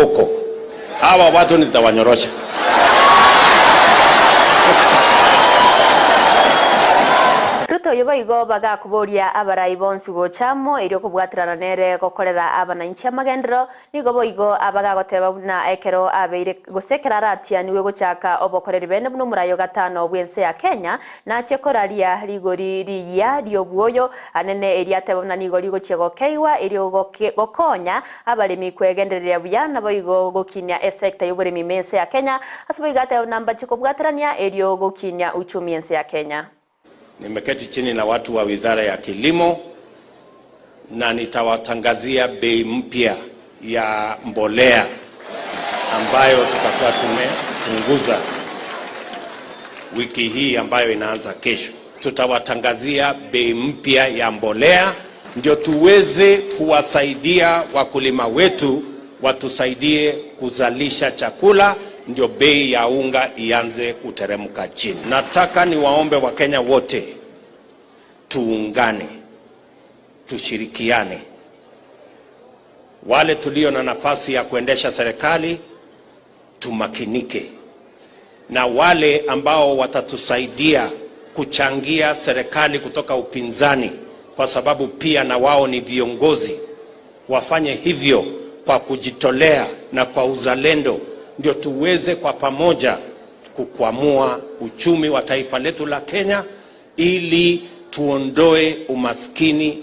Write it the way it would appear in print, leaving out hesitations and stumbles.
huko. Hawa watu nitawanyorosha. Ruto yoboigo baga kuboria abarai bonsi gochamo ero kubwatirana nere gokorera abananchi amagendero nigo boigo abaga goteba buna ekero abeire gosekera ratia niwe gochaka obokoreri bene buno murayo gatano bwense ya Kenya na chekoraria rigori riya ryobuoyo anene eriate buna nigori gochego keiwa eryo gokonya abalimi kwegenderera buyana boigo gokinya sector yoboremi mense ya Kenya asiboigate namba chikobwatirania eryo gokinya uchumi ense ya Kenya. Nimeketi chini na watu wa Wizara ya Kilimo na nitawatangazia bei mpya ya mbolea ambayo tutakuwa tumepunguza wiki hii ambayo inaanza kesho. Tutawatangazia bei mpya ya mbolea ndio tuweze kuwasaidia wakulima wetu watusaidie kuzalisha chakula, ndio bei ya unga ianze kuteremka chini. Nataka niwaombe Wakenya wote tuungane, tushirikiane. Wale tulio na nafasi ya kuendesha serikali tumakinike, na wale ambao watatusaidia kuchangia serikali kutoka upinzani, kwa sababu pia na wao ni viongozi, wafanye hivyo kwa kujitolea na kwa uzalendo, ndio tuweze kwa pamoja kukwamua uchumi wa taifa letu la Kenya ili tuondoe umaskini.